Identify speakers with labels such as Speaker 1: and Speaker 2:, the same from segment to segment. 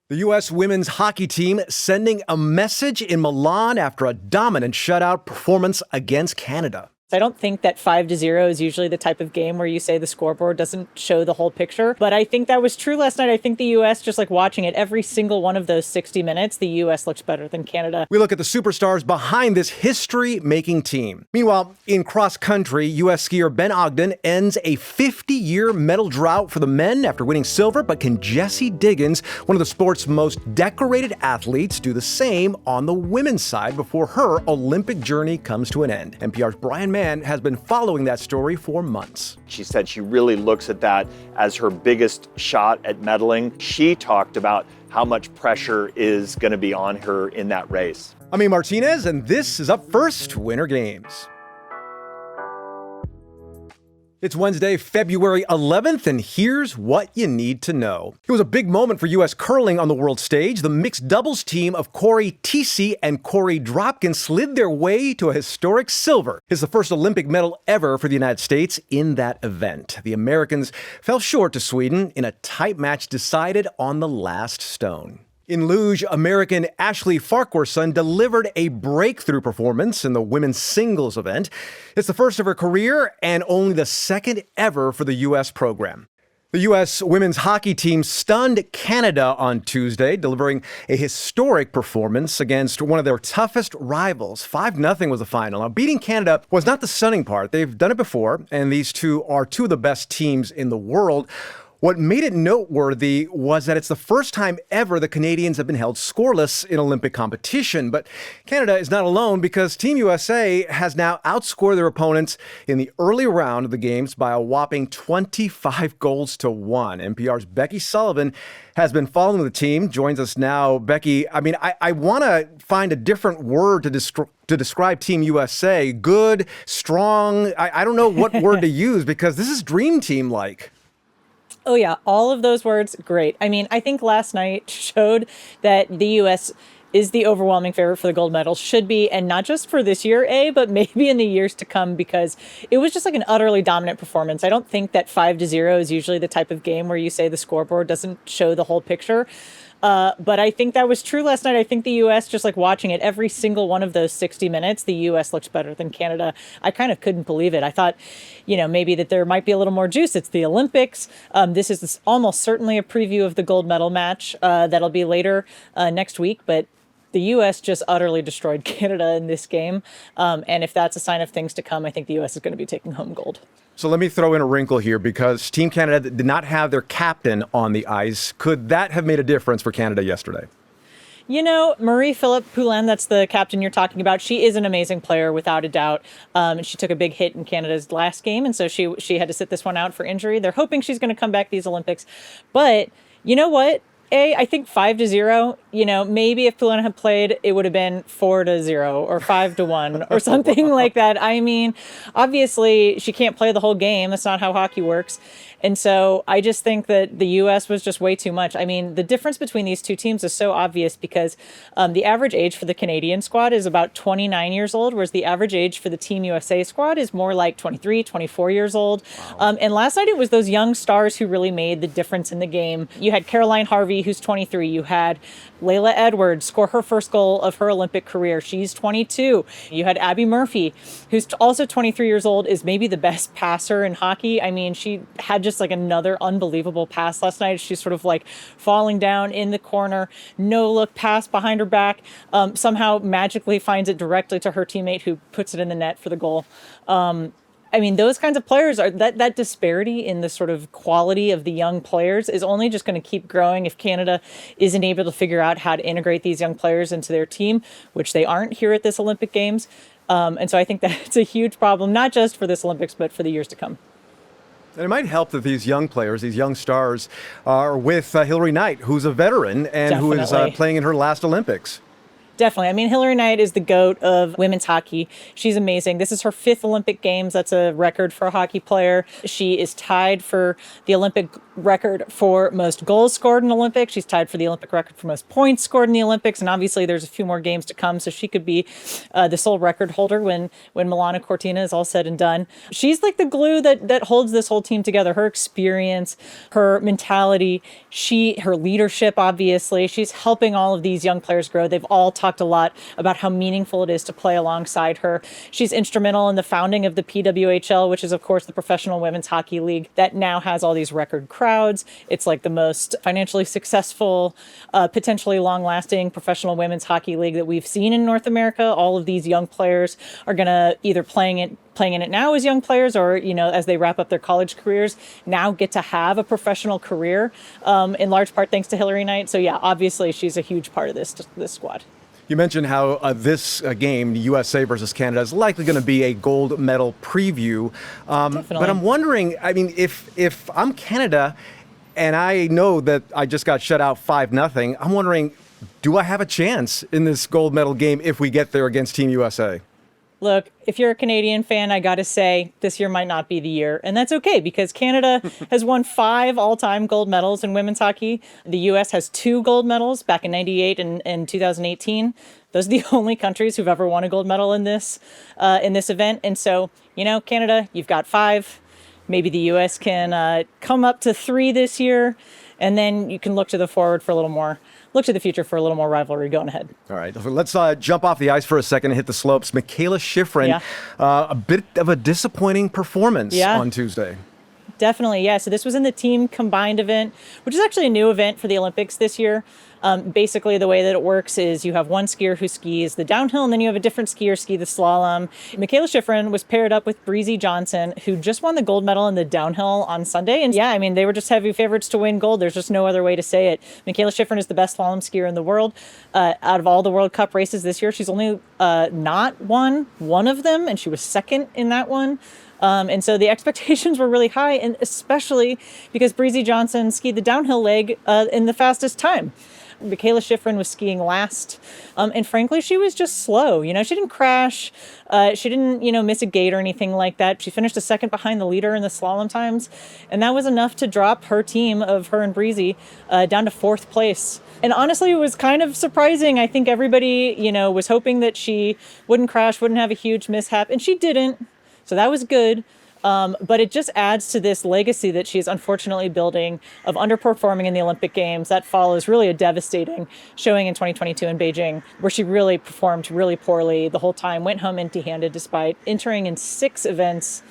Speaker 1: The U.S. women's hockey team sending a message in Milan after a dominant shutout performance against Canada.
Speaker 2: I don't think that 5-0 is usually the type of game where you say the scoreboard doesn't show the whole picture. But I think that was true last night. I think the U.S., just like watching it, every single one of those 60 minutes, the U.S. looked better than Canada.
Speaker 1: We look at the superstars behind this history-making team. Meanwhile, in cross country, U.S. skier Ben Ogden ends a 50-year medal drought for the men after winning silver. But can Jessie Diggins, one of the sport's most decorated athletes, do the same on the women's side before her Olympic journey comes to an end? NPR's Brian Mann has been following that story for months.
Speaker 3: She said she really looks at that as her biggest shot at medaling. She talked about how much pressure is going to be on her in that race.
Speaker 1: I'm A Martínez, and this is Up First Winter Games. It's Wednesday, February 11th, and here's what you need to know. It was a big moment for U.S. curling on the world stage. The mixed doubles team of Corey Teesey and Corey Dropkin slid their way to a historic silver. It's the first Olympic medal ever for the United States in that event. The Americans fell short to Sweden in a tight match decided on the last stone. In luge, American Ashley Farquharson delivered a breakthrough performance in the women's singles event. It's the first of her career and only the second ever for the U.S. program. The U.S. women's hockey team stunned Canada on Tuesday, delivering a historic performance against one of their toughest rivals. 5-0 was the final. Now, beating Canada was not the stunning part. They've done it before, and these two are two of the best teams in the world. What made it noteworthy was that it's the first time ever the Canadians have been held scoreless in Olympic competition. But Canada is not alone because Team USA has now outscored their opponents in the early round of the games by a whopping 25 goals to 1. NPR's Becky Sullivan has been following the team, joins us now. Becky, I want to find a different word to describe Team USA. Good, strong. I don't know what word to use because this is dream team-like.
Speaker 2: Oh, yeah. All of those words, great. I think last night showed that the U.S. is the overwhelming favorite for the gold medal, should be, and not just for this year, but maybe in the years to come, because it was just like an utterly dominant performance. I don't think that 5-0 is usually the type of game where you say the scoreboard doesn't show the whole picture. But I think that was true last night. I think the U.S., just like watching it, every single one of those 60 minutes, the U.S. looked better than Canada. I kind of couldn't believe it. I thought, maybe that there might be a little more juice. It's the Olympics. This is almost certainly a preview of the gold medal match that'll be later next week. But the U.S. just utterly destroyed Canada in this game. And if that's a sign of things to come, I think the U.S. is going to be taking home gold.
Speaker 1: So let me throw in a wrinkle here because Team Canada did not have their captain on the ice. Could that have made a difference for Canada yesterday?
Speaker 2: Marie-Philip Poulin, that's the captain you're talking about. She is an amazing player, without a doubt. She took a big hit in Canada's last game, and so she had to sit this one out for injury. They're hoping she's going to come back these Olympics. But you know what? I think 5-0, maybe if Poulin had played, it would have been 4-0 or 5-1 or something like that. Obviously, she can't play the whole game. That's not how hockey works. And so I just think that the U.S. was just way too much. The difference between these two teams is so obvious because the average age for the Canadian squad is about 29 years old, whereas the average age for the Team USA squad is more like 23, 24 years old. Wow. And last night it was those young stars who really made the difference in the game. You had Caroline Harvey, who's 23. You had Layla Edwards score her first goal of her Olympic career. She's 22. You had Abby Murphy, who's also 23 years old, is maybe the best passer in hockey. She had just like another unbelievable pass last night. She's sort of like falling down in the corner, no look pass behind her back, somehow magically finds it directly to her teammate who puts it in the net for the goal. Those kinds of players are that disparity in the sort of quality of the young players is only just going to keep growing if Canada isn't able to figure out how to integrate these young players into their team, which they aren't here at this Olympic Games. And so I think that's a huge problem, not just for this Olympics, but for the years to come.
Speaker 1: And it might help that these young players, these young stars, are with Hilary Knight, who's a veteran and
Speaker 2: Definitely.
Speaker 1: Who is playing in her last Olympics.
Speaker 2: Definitely. Hilary Knight is the GOAT of women's hockey. She's amazing. This is her 5th Olympic Games. That's a record for a hockey player. She is tied for the Olympic record for most goals scored in Olympics. She's tied for the Olympic record for most points scored in the Olympics. And obviously there's a few more games to come. So she could be the sole record holder when Milan and Cortina is all said and done. She's like the glue that holds this whole team together. Her experience, her mentality, her leadership, obviously. She's helping all of these young players grow. They've all talked a lot about how meaningful it is to play alongside her. She's instrumental in the founding of the PWHL, which is, of course, the Professional Women's Hockey League that now has all these record crowds. It's like the most financially successful, potentially long-lasting professional women's hockey league that we've seen in North America. All of these young players are going to either playing in it now as young players, or as they wrap up their college careers, now get to have a professional career, in large part thanks to Hillary Knight. So yeah, obviously she's a huge part of this squad.
Speaker 1: You mentioned how this game, the USA versus Canada, is likely going to be a gold medal preview. But I'm wondering, I mean, if I'm Canada and I know that I just got shut out 5-0, I'm wondering, do I have a chance in this gold medal game if we get there against Team USA?
Speaker 2: Look, if you're a Canadian fan, I got to say this year might not be the year. And that's okay, because Canada has won 5 all-time gold medals in women's hockey. The U.S. has 2 gold medals back in 98 and 2018. Those are the only countries who've ever won a gold medal in this event. And so, Canada, you've got 5. Maybe the U.S. can come up to 3 this year. And then you can look to the future for a little more rivalry going ahead.
Speaker 1: All right, let's jump off the ice for a second and hit the slopes. Mikaela Shiffrin, a bit of a disappointing performance on Tuesday.
Speaker 2: Definitely, yeah. So this was in the team combined event, which is actually a new event for the Olympics this year. Basically, the way that it works is you have one skier who skis the downhill, and then you have a different skier ski the slalom. Mikaela Shiffrin was paired up with Breezy Johnson, who just won the gold medal in the downhill on Sunday. And yeah, I mean, they were just heavy favorites to win gold. There's just no other way to say it. Mikaela Shiffrin is the best slalom skier in the world. Out of all the World Cup races this year, she's only not won one of them, and she was second in that one. And so the expectations were really high, and especially because Breezy Johnson skied the downhill leg in the fastest time. Mikaela Shiffrin was skiing last, and frankly, she was just slow. She didn't crash. She didn't, miss a gate or anything like that. She finished a second behind the leader in the slalom times, and that was enough to drop her team of her and Breezy down to 4th place. And honestly, it was kind of surprising. I think everybody, was hoping that she wouldn't crash, wouldn't have a huge mishap, and she didn't. So that was good. But it just adds to this legacy that she's unfortunately building of underperforming in the Olympic Games. That follows really a devastating showing in 2022 in Beijing, where she really performed really poorly the whole time, went home empty-handed despite entering in 6 events.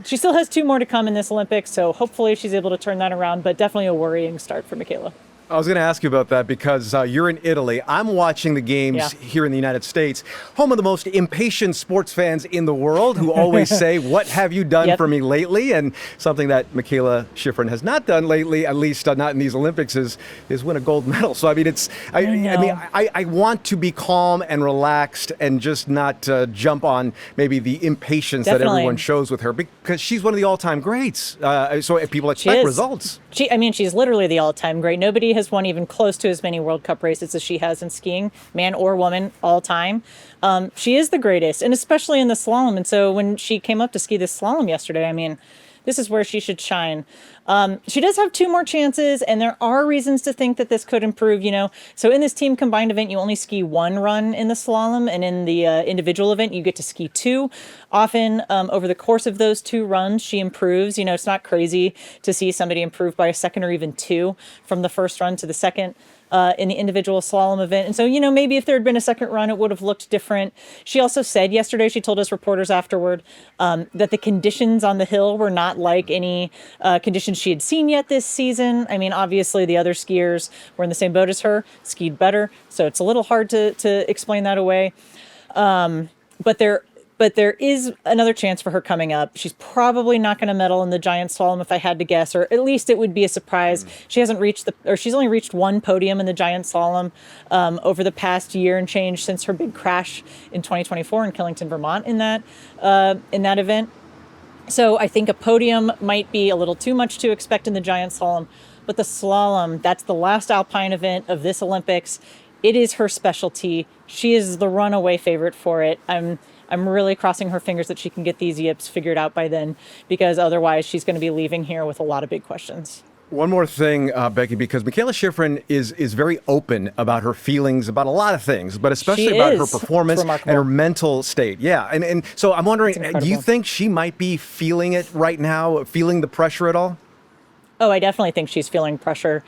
Speaker 2: She still has 2 more to come in this Olympics, so hopefully she's able to turn that around, but definitely a worrying start for Mikaela.
Speaker 1: I was going to ask you about that because you're in Italy. I'm watching the games here in the United States, home of the most impatient sports fans in the world who always say, "What have you done for me lately?" And something that Mikaela Shiffrin has not done lately, at least not in these Olympics, is win a gold medal. So I mean, I want to be calm and relaxed and just not jump on maybe the impatience that everyone shows with her, because she's one of the all-time greats. So people expect results.
Speaker 2: She's literally the all-time great. Nobody has won even close to as many World Cup races as she has in skiing, man or woman, all time. She is the greatest, and especially in the slalom. And so when she came up to ski the slalom yesterday, I mean, this is where she should shine. She does have 2 more chances, and there are reasons to think that this could improve, So in this team combined event, you only ski 1 run in the slalom, and in the individual event, you get to ski 2. Often, over the course of those 2 runs, she improves. It's not crazy to see somebody improve by a second or even 2 from the first run to the second. In the individual slalom event. And so, maybe if there had been a second run, it would have looked different. She also said yesterday, she told us reporters afterward, that the conditions on the hill were not like any conditions she had seen yet this season. I mean, obviously the other skiers were in the same boat as her, skied better. So it's a little hard to explain that away. But there is another chance for her coming up. She's probably not going to medal in the giant slalom if I had to guess, or at least it would be a surprise. She's only reached 1 podium in the giant slalom over the past year and change since her big crash in 2024 in Killington, Vermont in that event. So I think a podium might be a little too much to expect in the giant slalom, but the slalom, that's the last alpine event of this Olympics. It is her specialty. She is the runaway favorite for it. I'm really crossing her fingers that she can get these yips figured out by then, because otherwise she's going to be leaving here with a lot of big questions.
Speaker 1: One more thing, Becky, because Mikaela Shiffrin is very open about her feelings about a lot of things, but especially about her performance and her mental state. Yeah, and so I'm wondering, do you think she might be feeling it right now, feeling the pressure at all?
Speaker 2: Oh, I definitely think she's feeling pressure.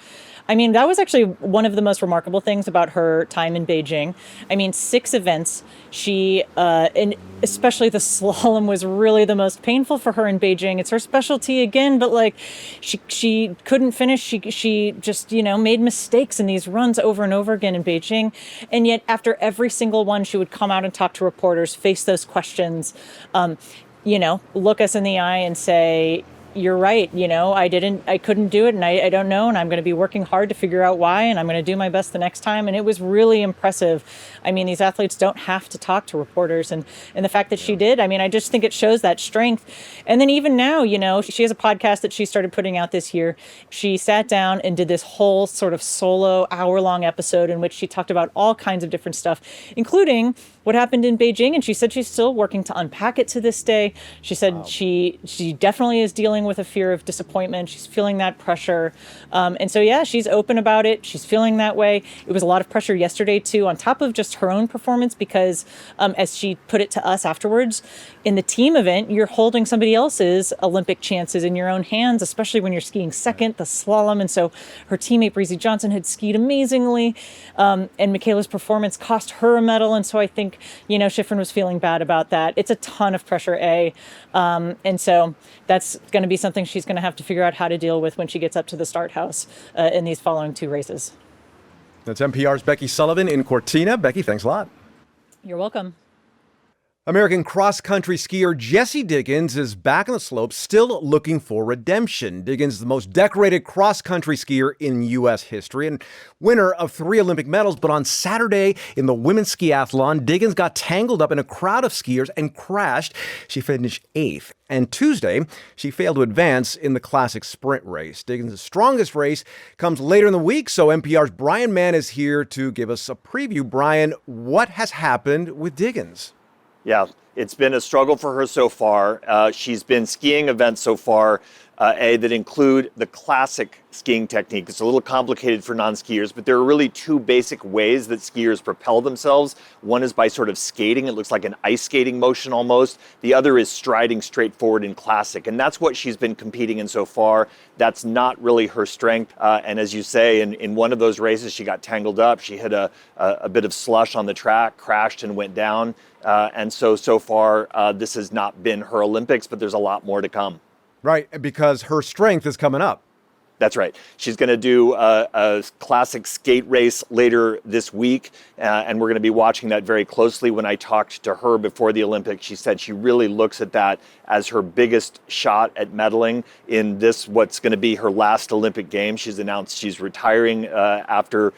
Speaker 2: I mean, that was actually one of the most remarkable things about her time in Beijing. I mean, 6 events. She, and especially the slalom was really the most painful for her in Beijing. It's her specialty again, but like she couldn't finish. She just, made mistakes in these runs over and over again in Beijing. And yet after every single one, she would come out and talk to reporters, face those questions, look us in the eye and say, you're right. I couldn't do it and I don't know. And I'm going to be working hard to figure out why. And I'm going to do my best the next time. And it was really impressive. I mean, these athletes don't have to talk to reporters. And the fact that she did, I mean, I just think it shows that strength. And then even now, she has a podcast that she started putting out this year. She sat down and did this whole sort of solo hour-long episode in which she talked about all kinds of different stuff, including what happened in Beijing. And she said she's still working to unpack it to this day. She said she definitely is dealing with a fear of disappointment. She's feeling that pressure. And so, yeah, she's open about it. She's feeling that way. It was a lot of pressure yesterday, too, on top of just her own performance, because as she put it to us afterwards, in the team event, you're holding somebody else's Olympic chances in your own hands, especially when you're skiing second, the slalom. And so her teammate, Breezy Johnson, had skied amazingly. And Mikaela's performance cost her a medal. And so I think, Shiffrin was feeling bad about that. It's a ton of pressure, and so that's going to be something she's going to have to figure out how to deal with when she gets up to the start house in these following 2 races.
Speaker 1: That's NPR's Becky Sullivan in Cortina. Becky, thanks a lot.
Speaker 2: You're welcome.
Speaker 1: American cross-country skier Jessie Diggins is back on the slopes, still looking for redemption. Diggins is the most decorated cross-country skier in U.S. history and winner of 3 Olympic medals. But on Saturday in the women's skiathlon, Diggins got tangled up in a crowd of skiers and crashed. She finished 8th. And Tuesday, she failed to advance in the classic sprint race. Diggins' strongest race comes later in the week, so NPR's Brian Mann is here to give us a preview. Brian, what has happened with Diggins?
Speaker 3: Yeah, it's been a struggle for her so far. She's been skiing events so far, that include the classic skiing technique. It's a little complicated for non-skiers, but there are really 2 basic ways that skiers propel themselves. One is by sort of skating. It looks like an ice skating motion almost. The other is striding straight forward in classic. And that's what she's been competing in so far. That's not really her strength. And as you say, in one of those races, she got tangled up. She hit a bit of slush on the track, crashed and went down. And so far, this has not been her Olympics, but there's a lot more to come.
Speaker 1: Right, because her strength is coming up.
Speaker 3: That's right. She's going to do a classic skate race later this week, and we're going to be watching that very closely. When I talked to her before the Olympics, she said she really looks at that as her biggest shot at medaling in this, what's going to be her last Olympic Games. She's announced she's retiring after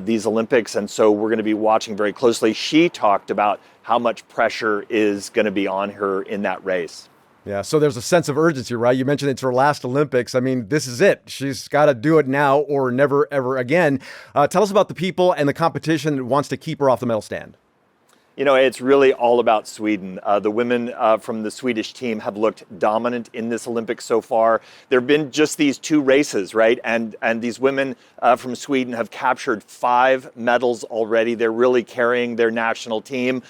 Speaker 3: these Olympics, and so we're going to be watching very closely. She talked about how much pressure is going to be on her in that race.
Speaker 1: Yeah, so there's a sense of urgency, right? You mentioned it's her last Olympics. I mean, this is it. She's got to do it now or never, ever again. Tell us about the people and the competition that wants to keep her off the medal stand.
Speaker 3: It's really all about Sweden. The women from the Swedish team have looked dominant in this Olympics so far. There have been just these 2 races, right? And these women from Sweden have captured 5 medals already. They're really carrying their national team.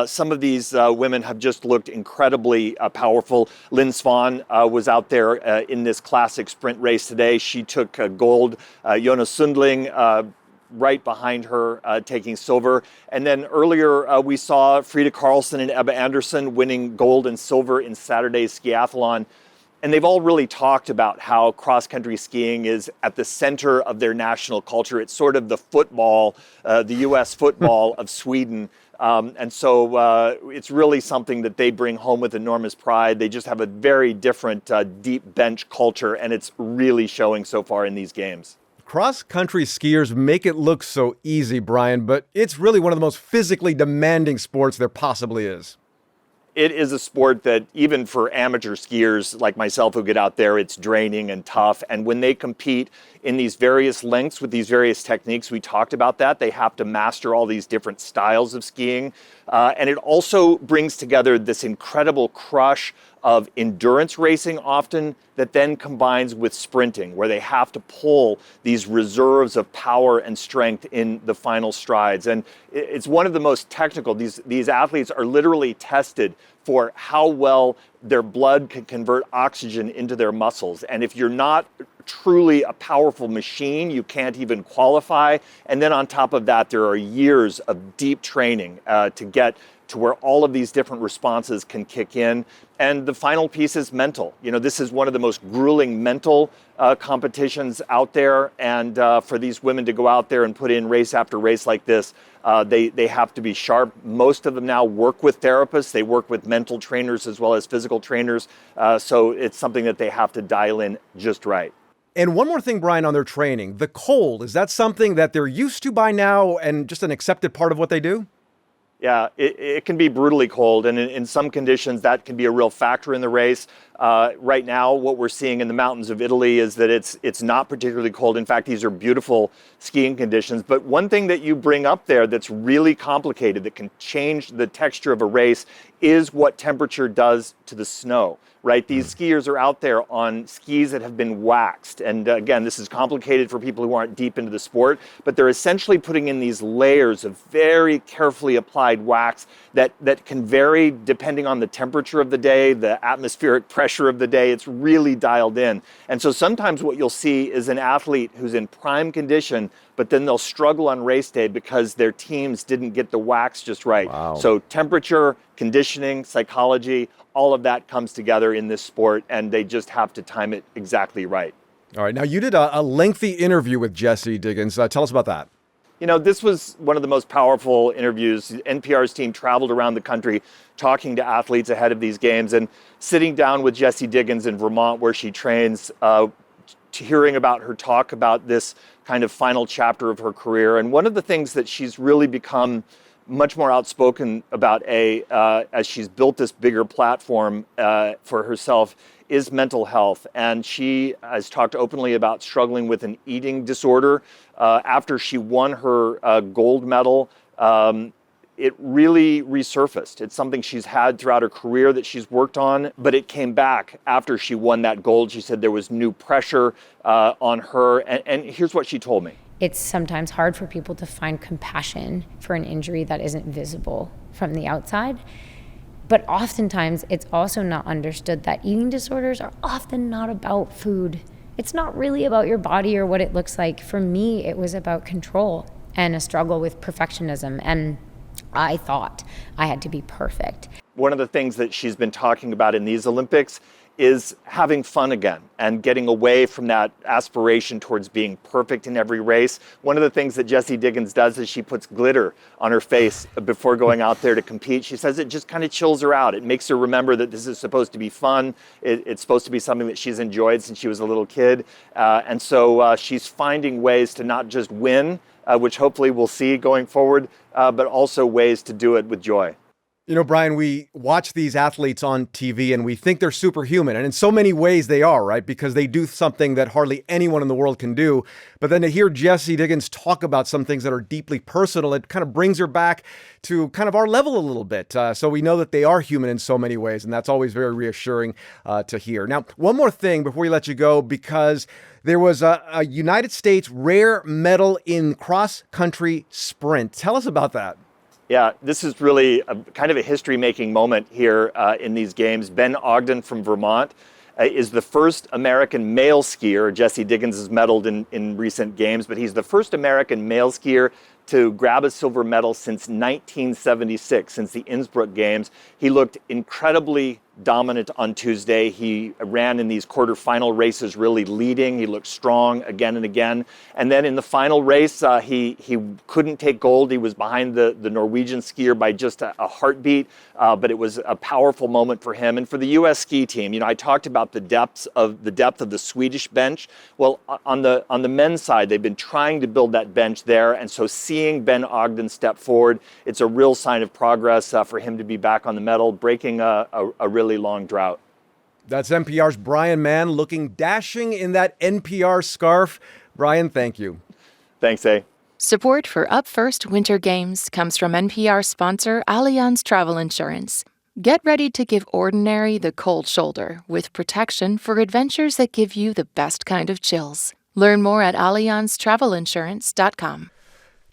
Speaker 3: Some of these women have just looked incredibly powerful. Lynn Svan was out there in this classic sprint race today. She took gold. Jonas Sundling right behind her, taking silver. And then earlier we saw Frida Karlsson and Ebba Andersson winning gold and silver in Saturday's skiathlon. And they've all really talked about how cross-country skiing is at the center of their national culture. It's sort of the football, the U.S. football of Sweden. And so it's really something that they bring home with enormous pride. They just have a very different deep bench culture, and it's really showing so far in these games.
Speaker 1: Cross-country skiers make it look so easy, Brian, but it's really one of the most physically demanding sports there possibly is.
Speaker 3: It is a sport that even for amateur skiers like myself who get out there, it's draining and tough. And when they compete in these various lengths with these various techniques, we talked about that, they have to master all these different styles of skiing. And it also brings together this incredible crush of endurance racing often that then combines with sprinting, where they have to pull these reserves of power and strength in the final strides. And it's one of the most technical. These athletes are literally tested for how well their blood can convert oxygen into their muscles. And if you're not truly a powerful machine, you can't even qualify. And then on top of that, there are years of deep training to get to where all of these different responses can kick in. And the final piece is mental. You know, this is one of the most grueling mental competitions out there. And for these women to go out there and put in race after race like this, they have to be sharp. Most of them now work with therapists. They work with mental trainers as well as physical trainers. So it's something that they have to dial in just right.
Speaker 1: And one more thing, Brian, on their training, the cold, is that something that they're used to by now and just an accepted part of what they do?
Speaker 3: Yeah, it can be brutally cold, and in some conditions that can be a real factor in the race. Right now, what we're seeing in the mountains of Italy is that it's not particularly cold. In fact, these are beautiful skiing conditions. But one thing that you bring up there that's really complicated, that can change the texture of a race, is what temperature does to the snow, right? These skiers are out there on skis that have been waxed. And again, this is complicated for people who aren't deep into the sport, but they're essentially putting in these layers of very carefully applied wax that can vary depending on the temperature of the day, the atmospheric pressure of the day. It's really dialed in. And so sometimes what you'll see is an athlete who's in prime condition, but then they'll struggle on race day because their teams didn't get the wax just right.
Speaker 1: Wow.
Speaker 3: So temperature, conditioning, psychology, all of that comes together in this sport, and they just have to time it exactly right.
Speaker 1: All right. Now, you did a lengthy interview with Jessie Diggins. Tell us about that.
Speaker 3: You know, this was one of the most powerful interviews. NPR's team traveled around the country talking to athletes ahead of these games, and sitting down with Jessie Diggins in Vermont, where she trains, hearing about her talk about this kind of final chapter of her career. And one of the things that she's really become much more outspoken about, as she's built this bigger platform for herself, is mental health. And she has talked openly about struggling with an eating disorder. After she won her gold medal, it really resurfaced. It's something she's had throughout her career that she's worked on, but it came back after she won that gold. She said there was new pressure on her. And here's what she told me.
Speaker 4: It's sometimes hard for people to find compassion for an injury that isn't visible from the outside. But oftentimes, it's also not understood that eating disorders are often not about food. It's not really about your body or what it looks like. For me, it was about control and a struggle with perfectionism. And I thought I had to be perfect.
Speaker 3: One of the things that she's been talking about in these Olympics is having fun again and getting away from that aspiration towards being perfect in every race. One of the things that Jessie Diggins does is she puts glitter on her face before going out there to compete. She says it just kind of chills her out. It makes her remember that this is supposed to be fun. It's supposed to be something that she's enjoyed since she was a little kid. And so she's finding ways to not just win, which hopefully we'll see going forward, but also ways to do it with joy.
Speaker 1: You know, Brian, we watch these athletes on TV and we think they're superhuman. And in so many ways they are, right? Because they do something that hardly anyone in the world can do. But then to hear Jessie Diggins talk about some things that are deeply personal, it kind of brings her back to kind of our level a little bit. So we know that they are human in so many ways. And that's always very reassuring to hear. Now, one more thing before we let you go, because there was a United States rare medal in cross-country sprint. Tell us about that.
Speaker 3: Yeah, this is really kind of a history-making moment here in these games. Ben Ogden from Vermont is the first American male skier. Jessie Diggins has medaled in recent games, but he's the first American male skier to grab a silver medal since 1976, since the Innsbruck Games. He looked incredibly dominant on Tuesday. He ran in these quarterfinal races really leading. He looked strong again and again. And then in the final race, he couldn't take gold. He was behind the Norwegian skier by just a heartbeat, but it was a powerful moment for him. And for the U.S. ski team, you know, I talked about the depth of the Swedish bench. Well, on the men's side, they've been trying to build that bench there. And so seeing Ben Ogden step forward, it's a real sign of progress for him to be back on the medal, breaking a really long drought.
Speaker 1: That's NPR's Brian Mann, looking dashing in that NPR scarf. Brian, thank you.
Speaker 3: Thanks, A.
Speaker 5: Support for Up First Winter Games comes from NPR sponsor Allianz Travel Insurance. Get ready to give ordinary the cold shoulder with protection for adventures that give you the best kind of chills. Learn more at AllianzTravelInsurance.com.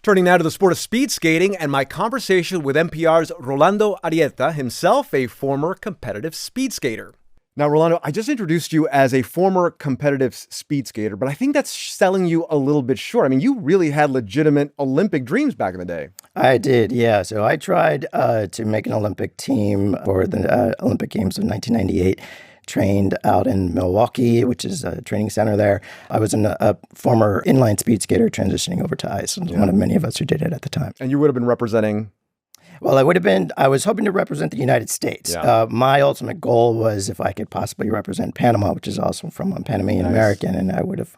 Speaker 1: Turning now to the sport of speed skating and my conversation with NPR's Rolando Arrieta, himself a former competitive speed skater. Now, Rolando, I just introduced you as a former competitive speed skater, but I think that's selling you a little bit short. I mean, you really had legitimate Olympic dreams back in the day.
Speaker 6: I did, yeah. So I tried to make an Olympic team for the Olympic Games of 1998. Trained out in Milwaukee, which is a training center there. I was a former inline speed skater transitioning over to ice. One of many of us who did it at the time.
Speaker 1: And you would have been representing?
Speaker 6: Well, I was hoping to represent the United States.
Speaker 1: Yeah.
Speaker 6: My ultimate goal was if I could possibly represent Panama, which is also from a Panamanian American, and I would have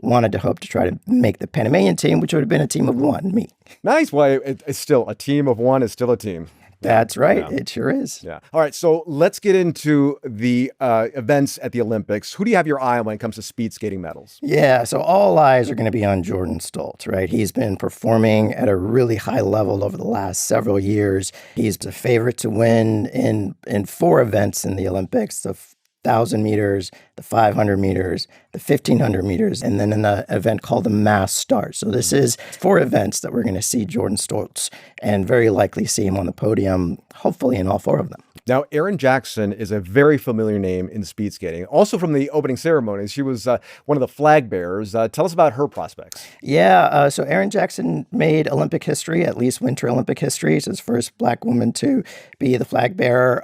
Speaker 6: wanted to hope to try to make the Panamanian team, which would have been a team of one, me.
Speaker 1: Nice. Well, it's still a team of one is still a team.
Speaker 6: That's right. Yeah. It sure is.
Speaker 1: Yeah. All right. So let's get into the events at the Olympics. Who do you have your eye on when it comes to speed skating medals?
Speaker 6: Yeah. So all eyes are going to be on Jordan Stoltz, right? He's been performing at a really high level over the last several years. He's the favorite to win in 4 events in the Olympics, the 1,000 meters, the 500 meters, the 1,500 meters, and then in an event called the mass start. So this is 4 events that we're going to see Jordan Stoltz and very likely see him on the podium, hopefully in all 4 of them.
Speaker 1: Now, Erin Jackson is a very familiar name in speed skating. Also from the opening ceremonies, she was one of the flag bearers. Tell us about her prospects.
Speaker 6: Yeah, so Erin Jackson made Olympic history, at least Winter Olympic history. She's the first Black woman to be the flag bearer.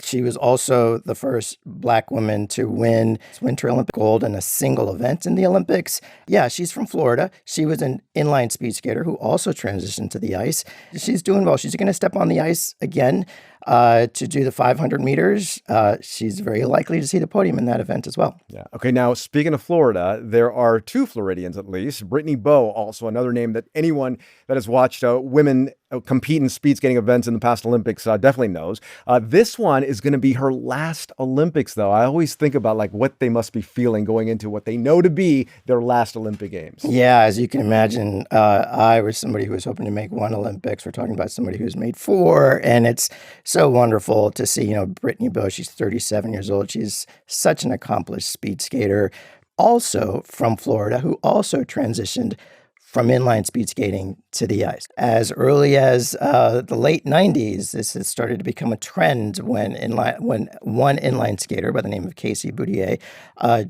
Speaker 6: She was also the first Black woman to win Winter Olympic gold in a single event in the Olympics. Yeah, she's from Florida. She was an inline speed skater who also transitioned to the ice. She's doing well. She's going to step on the ice again to do the 500 meters. She's very likely to see the podium in that event as well.
Speaker 1: Yeah. Okay. Now, speaking of Florida, there are 2 Floridians at least. Brittany Bowe, also another name that anyone that has watched women compete in speed skating events in the past Olympics definitely knows. This one is going to be her last Olympics, though. I always think about what they must be feeling going into what they know to be their last Olympic Games.
Speaker 6: Yeah, as you can imagine, I was somebody who was hoping to make 1 Olympics. We're talking about somebody who's made 4, and it's so wonderful to see, Brittany Bowe. She's 37 years old. She's such an accomplished speed skater, also from Florida, who also transitioned from inline speed skating to the ice. As early as the late 90s, this has started to become a trend when one inline skater by the name of Casey Boudier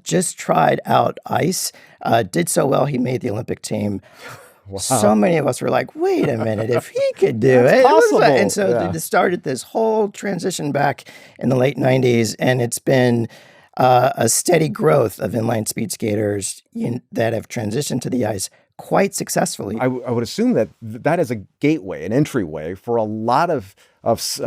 Speaker 6: just tried out ice, did so well he made the Olympic team. Wow. So many of us were like, wait a minute, if he could do it.
Speaker 1: Possible.
Speaker 6: And so they started this whole transition back in the late 90s, and it's been a steady growth of inline speed skaters that have transitioned to the ice quite successfully.
Speaker 1: I would assume that is a gateway, an entryway for a lot of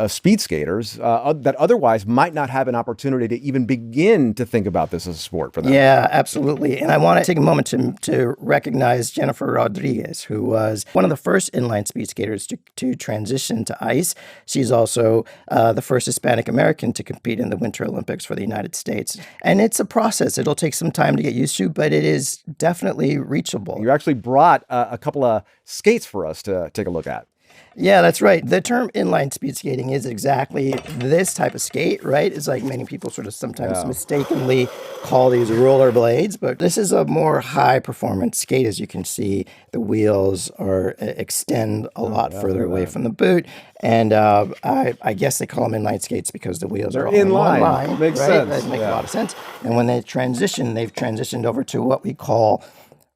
Speaker 1: speed skaters that otherwise might not have an opportunity to even begin to think about this as a sport for them.
Speaker 6: Yeah, absolutely. And I want to take a moment to recognize Jennifer Rodriguez, who was one of the first inline speed skaters to transition to ice. She's also the first Hispanic American to compete in the Winter Olympics for the United States. And it's a process. It'll take some time to get used to, but it is definitely reachable.
Speaker 1: You actually brought a couple of skates for us to take a look at.
Speaker 6: Yeah, that's right. The term inline speed skating is exactly this type of skate, right? It's like many people sort of sometimes mistakenly call these roller blades, but this is a more high performance skate. As you can see, the wheels extend a lot further away from the boot. And I guess they call them inline skates because the wheels are all in one line.
Speaker 1: Makes
Speaker 6: right?
Speaker 1: sense.
Speaker 6: That makes a lot of sense. And when they've transitioned over to what we call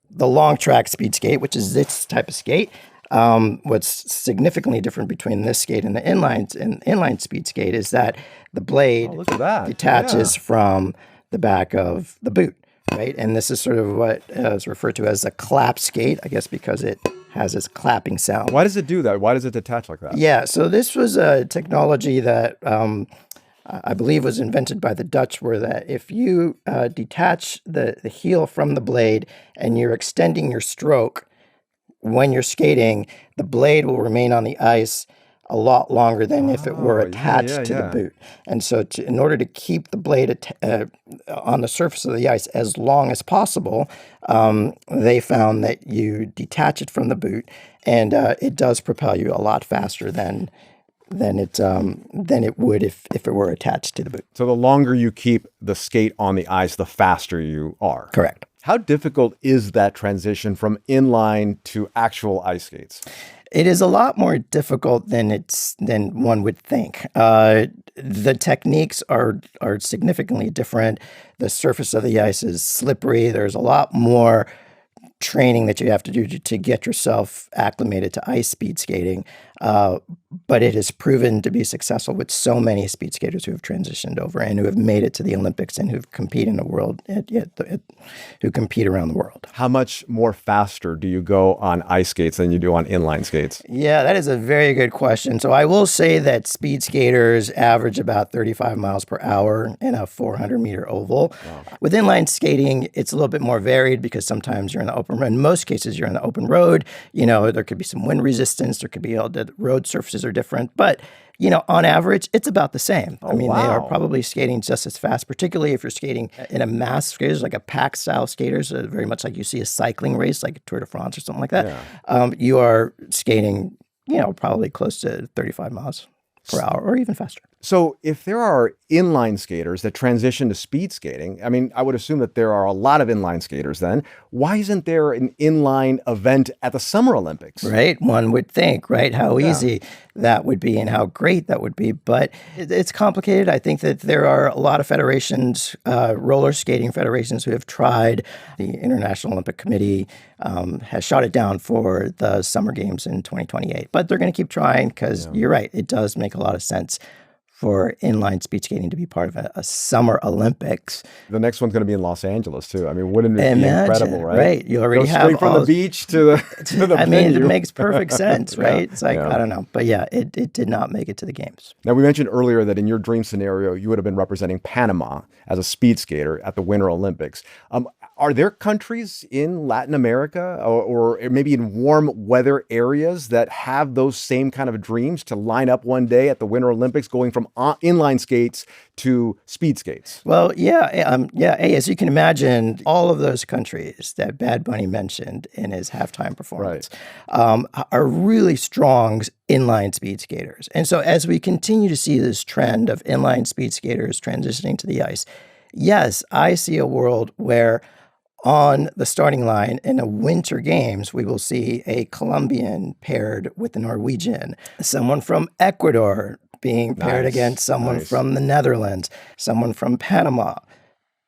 Speaker 6: the long track speed skate, which is this type of skate. What's significantly different between this skate and the inline speed skate is that the blade detaches from the back of the boot, right? And this is sort of what is referred to as a clap skate, I guess because it has this clapping sound.
Speaker 1: Why does it do that? Why does it detach like that?
Speaker 6: Yeah, so this was a technology that I believe was invented by the Dutch, where that if you detach the heel from the blade and you're extending your stroke, when you're skating, the blade will remain on the ice a lot longer than if it were attached to the boot. And so in order to keep the blade on the surface of the ice as long as possible, they found that you detach it from the boot and it does propel you a lot faster than than it would if it were attached to the boot.
Speaker 1: So the longer you keep the skate on the ice, the faster you are.
Speaker 6: Correct.
Speaker 1: How difficult is that transition from inline to actual ice skates?
Speaker 6: It is a lot more difficult than one would think. The techniques are significantly different. The surface of the ice is slippery. There's a lot more training that you have to do to get yourself acclimated to ice speed skating. But it has proven to be successful with so many speed skaters who have transitioned over and who have made it to the Olympics and who've competed in the world, who compete around the world.
Speaker 1: How much more faster do you go on ice skates than you do on inline skates?
Speaker 6: Yeah, that is a very good question. So I will say that speed skaters average about 35 miles per hour in a 400-meter oval. Wow. With inline skating, it's a little bit more varied because sometimes you're in the open road. In most cases, you're in the open road. You know, there could be some wind resistance. There could be the road surfaces are different. But, you know, on average, it's about the same.
Speaker 1: Oh,
Speaker 6: I mean,
Speaker 1: wow.
Speaker 6: They are probably skating just as fast, particularly if you're skating in a mass skaters, like a pack-style skaters, very much like you see a cycling race, like a Tour de France or something like that. Yeah. You are skating, you know, probably close to 35 miles per hour or even faster.
Speaker 1: So if there are inline skaters that transition to speed skating, I mean, I would assume that there are a lot of inline skaters then. Why isn't there an inline event at the Summer Olympics?
Speaker 6: Right. One would think, right, how easy that would be and how great that would be. But it's complicated. I think that there are a lot of federations, roller skating federations who have tried. The International Olympic Committee has shot it down for the Summer Games in 2028. But they're going to keep trying because you're right. It does make a lot of sense for inline speed skating to be part of a Summer Olympics.
Speaker 1: The next one's going to be in Los Angeles, too. I mean, wouldn't it be incredible, right?
Speaker 6: Right. You already
Speaker 1: go
Speaker 6: have
Speaker 1: straight from the beach to the
Speaker 6: I
Speaker 1: venue.
Speaker 6: mean, it makes perfect sense, right? It's like, I don't know. But yeah, it did not make it to the games.
Speaker 1: Now, we mentioned earlier that in your dream scenario, you would have been representing Panama as a speed skater at the Winter Olympics. Are there countries in Latin America or maybe in warm weather areas that have those same kind of dreams to line up one day at the Winter Olympics going from inline skates to speed skates?
Speaker 6: Well, as you can imagine, all of those countries that Bad Bunny mentioned in his halftime performance are really strong inline speed skaters. And so as we continue to see this trend of inline speed skaters transitioning to the ice, yes, I see a world where on the starting line in the Winter Games, we will see a Colombian paired with a Norwegian, someone from Ecuador being paired against someone from the Netherlands, someone from Panama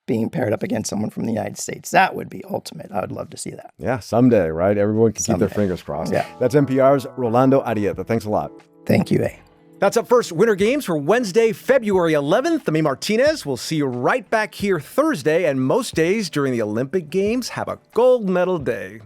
Speaker 6: being paired up against someone from the United States. That would be ultimate. I would love to see that.
Speaker 1: Yeah, someday, right? Everyone can keep their fingers crossed. Yeah. That's NPR's Rolando Arrieta. Thanks a lot.
Speaker 6: Thank you, A.
Speaker 1: That's up first. Winter Games for Wednesday, February 11th. I'm A Martínez. We'll see you right back here Thursday and most days during the Olympic Games. Have a gold medal day.